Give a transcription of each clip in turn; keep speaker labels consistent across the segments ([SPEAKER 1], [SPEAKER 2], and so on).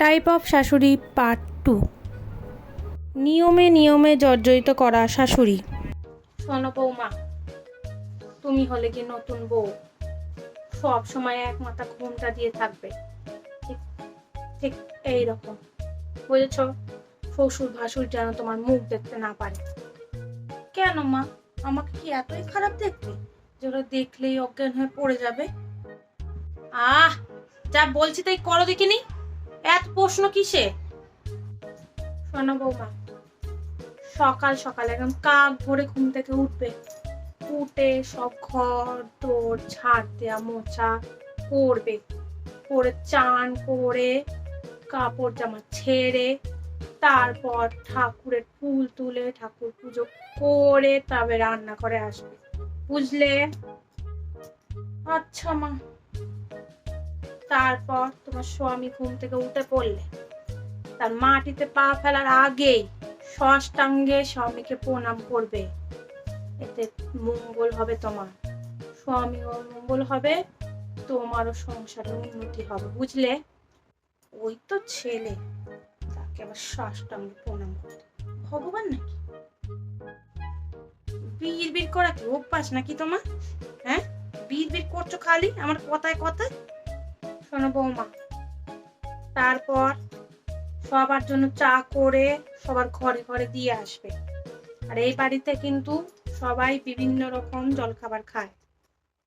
[SPEAKER 1] Type of শাশুড়ি part 2। নিয়মে নিয়মে জর্জরিত করা শাশুড়ি। শোনো বৌমা, তুমি হলে কি নতুন বউ, সব সময় এক মাথা ঘুমটা দিয়ে থাকবে, ঠিক ঠিক এইরকম, বুঝেছ? শ্বশুর ভাসুর যেন তোমার মুখ দেখতে না পারে। কেন মা, আমাকে কি এতই খারাপ দেখতে যে ওরা দেখলেই অজ্ঞান হয়ে পড়ে যাবে? যা বলছি তাই করো, দেখিনি এত প্রশ্ন কিসে? শোনো বৌমা, সকাল সকাল একদম কাক ভরে ঘুম থেকে উঠবে, উঠে সব ঘর দোর ঝাড় দেয়া মোছা করবে, করে চান করে কাপড় জামা ছেড়ে তারপর ঠাকুরের ফুল তুলে ঠাকুর পুজো করে তবে রান্না করে আসবে, বুঝলে? আচ্ছা মা। তারপর তোমার স্বামী ঘুম থেকে উঠে পড়লে তার মাটিতে পা ফেলার আগেই ষষ্ঠাঙ্গে স্বামীকে প্রণাম করবে, এতে মঙ্গল হবে তোমার, স্বামীও মঙ্গল হবে, তোমারও সংসারে উন্নতি হবে, বুঝলে? ওই তো ছেলে, তাকে আবার ষষ্ঠাঙ্গে প্রণাম করতে ভগবান নাকি? বিড় করা কি অভ্যাস নাকি তোমার? হ্যাঁ, বিড় করছো খালি আমার কথায় কথায়। শোনো বৌমা, তারপর সবার জন্য চা করে সবার ঘরে ঘরে দিয়ে আসবে। আর এই বাড়িতে কিন্তু সবাই বিভিন্ন রকম জলখাবার খায়,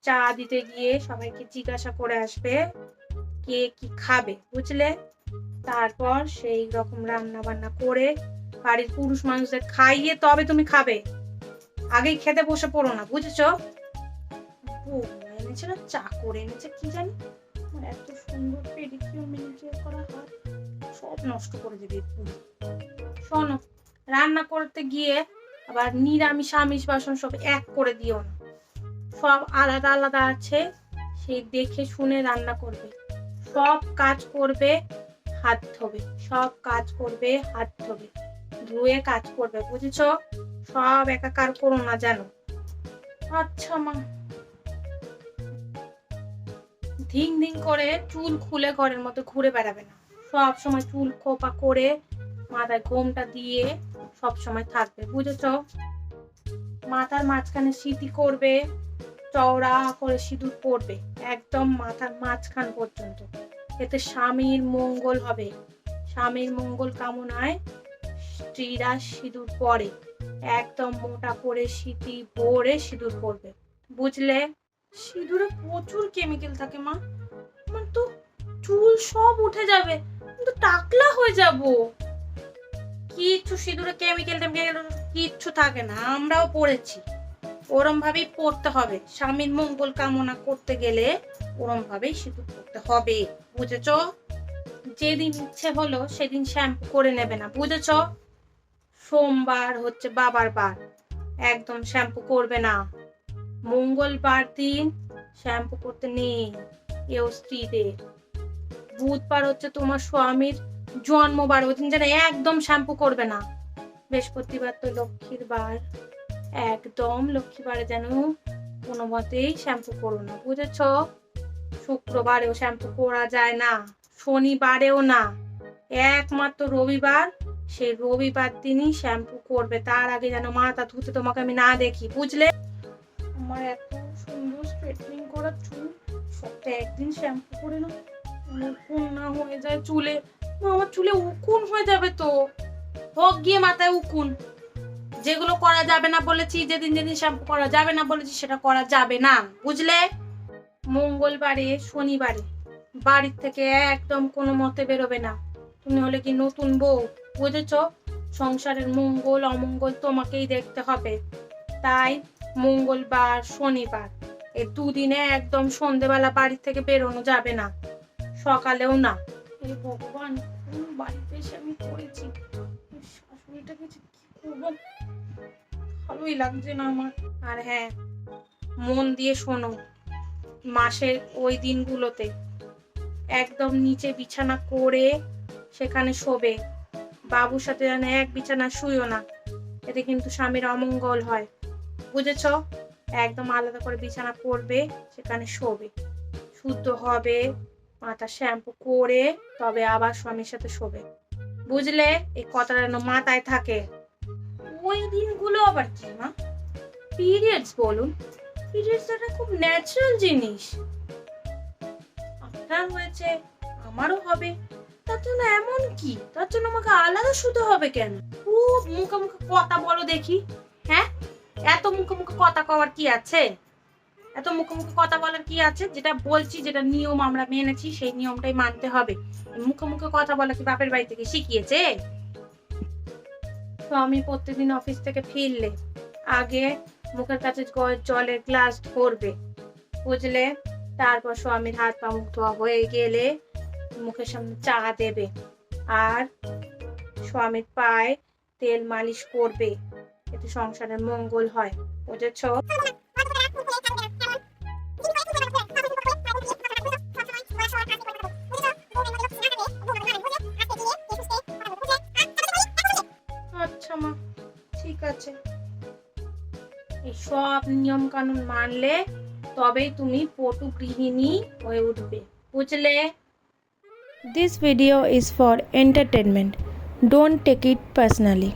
[SPEAKER 1] চা দিতে গিয়ে সবাইকে জিজ্ঞাসা করে আসবে কে কি খাবে, বুঝলে? তারপর সেই রকম রান্না বান্না করে বাড়ির পুরুষ মানুষদের খাইয়ে তবে তুমি খাবে, আগেই খেতে বসে পড়ো না, বুঝেছো? এনেছে না, চা করে এনেছে, কি জানি এত সুন্দর পেডিকিউর ম্যানিকিউর করা হাত সব নষ্ট করে দেবে। শোনো, রান্না করতে গিয়ে আবার নিরামিষ আমিষ বাসন সব এক করে দিও না, সব আলাদা আলাদা আছে, সেই দেখে শুনে রান্না করবে, সব কাজ করবে হাত ধোবে, সব কাজ করবে হাত ধোবে, ধুয়ে কাজ করবে, বুঝেছো? সব একাকার করো না জানো। আচ্ছা মা। ধিং ধিং করে চুল খুলে ঘরের মধ্যে ঘুরে বেড়াবে না, সব সময় চুল খোপা করে মাথায় ঘোমটা দিয়ে সব সময় থাকবে, বুঝেছো? মাথার মাঝখানে সিঁথি করবে, চওড়া করে সিঁদুর পরবে একদম মাথার মাঝখান পর্যন্ত, এতে স্বামীর মঙ্গল হবে, স্বামীর মঙ্গল কামনায় স্ত্রীরা সিঁদুর পরে, একদম মোটা করে সিঁথি ভরে সিঁদুর পরবে, বুঝলে? সিঁদুরে প্রচুর কেমিক্যাল থাকে মা, আমার তো চুল সব উঠে যাবে, কিন্তু টাকলা হয়ে যাব। কিচ্ছু সিঁদুরে কেমিক্যাল কিচ্ছু থাকে না, আমরাও পড়েছি, ওরম ভাবেই পড়তে হবে, স্বামীর মঙ্গল কামনা করতে গেলে ওরম ভাবেই সিঁদুর পড়তে হবে, বুঝেছো? যেদিন ইচ্ছে হলো সেদিন শ্যাম্পু করে নেবে না, বুঝেছো? সোমবার হচ্ছে বাবার বার, একদম শ্যাম্পু করবে না, মঙ্গলবার দিন শ্যাম্পু করতে নেই এও স্ত্রীদের, বুধবার হচ্ছে তোমার স্বামীর জন্মবার, ওই দিন যেন একদম শ্যাম্পু করবে না, বৃহস্পতিবার তো লক্ষ্মীর বার, একদম লক্ষ্মীবারে যেন কোনো মতেই শ্যাম্পু করো না, বুঝেছ? শুক্রবারেও শ্যাম্পু করা যায় না, শনিবারেও না, একমাত্র রবিবার, সেই রবিবার দিনই শ্যাম্পু করবে, তার আগে যেন মাথা ধুতে তোমাকে আমি না দেখি, বুঝলে? আমার এত সুন্দর স্ট্রেটনিং করা চুল, সপ্তাহে একদিন শ্যাম্পু করে না, উকুন না হয়ে যায় চুলে, আমার চুলে উকুন হয়ে যাবে তো, হোক গিয়ে মাথায় উকুন, যেগুলো করা যাবে না বলেছি, যেদিন যেদিন শ্যাম্পু করা যাবে না বলেছি সেটা করা যাবে না, বুঝলে? মঙ্গলবারে শনিবারে বাড়ির থেকে একদম কোনো মতে বেরোবে না, তুমি হলে কি নতুন বউ, বুঝেছো? সংসারের মঙ্গল অমঙ্গল তোমাকেই দেখতে হবে, তাই মঙ্গলবার শনিবার এই দুদিনে একদম সন্ধেবেলা বাড়ি থেকে বেরোনো যাবে না, সকালেও না। এই ভগবান, কোন বাড়িতে এসে আমি পড়েছি, শাশুড়িটাকে কি করবো, ভালোই লাগছে না আমার। আর হ্যাঁ, মন দিয়ে শোনো, মাসের ওই দিনগুলোতে একদম নিচে বিছানা করে সেখানে শোবে, বাবুর সাথে যেন এক বিছানা শুইও না, এতে কিন্তু স্বামীর অমঙ্গল হয়, বুঝেছ? একদম আলাদা করে বিছানা করবে, সেখানে শোবে, শুদ্ধ হবে, মাথা শ্যাম্পু করে তবে আবার স্বামীর সাথে শোবে, বুঝলে? এই কথাটা যেন মাথায় থাকে। ওই দিনগুলো আবার কি মা? পিরিয়ডস বলুন, পিরিয়ডস একটা খুব ন্যাচারাল জিনিস। আপনার হয়েছে, আমারও হবে, তার জন্য এমন কি? তার জন্য আমাকে আলাদা শুতে হবে কেন? খুব মুখে মুখে কথা বলো দেখি। হ্যাঁ, এত মুখে মুখে কথা কওয়ার কি আছে? এত মুখে মুখে কথা বলার কি আছে? যেটা বলছি, যেটা নিয়ম আমরা মেনেছি, সেই নিয়মটাই মানতে হবে। মুখে মুখে কথা বলা কি বাপের বাড়ি থেকে শিখিয়েছে? তো আমি প্রত্যেকদিন অফিস থেকে ফিরলে আগে মুখের কাছে জলের গ্লাস ধরবে, বুঝলে? তারপর স্বামীর হাত পা মুখ ধোয়া হয়ে গেলে মুখের সামনে চা দেবে, আর স্বামীর পায়ে তেল মালিশ করবে, এতে সংসারের মঙ্গল হয়, বুঝেছো? আচ্ছা মা, ঠিক আছে। এই সব নিয়ম কানুন মানলে তবেই তুমি পটু গৃহিণী হয়ে উঠবে, বুঝলে?
[SPEAKER 2] This video is for entertainment. Don't take it personally.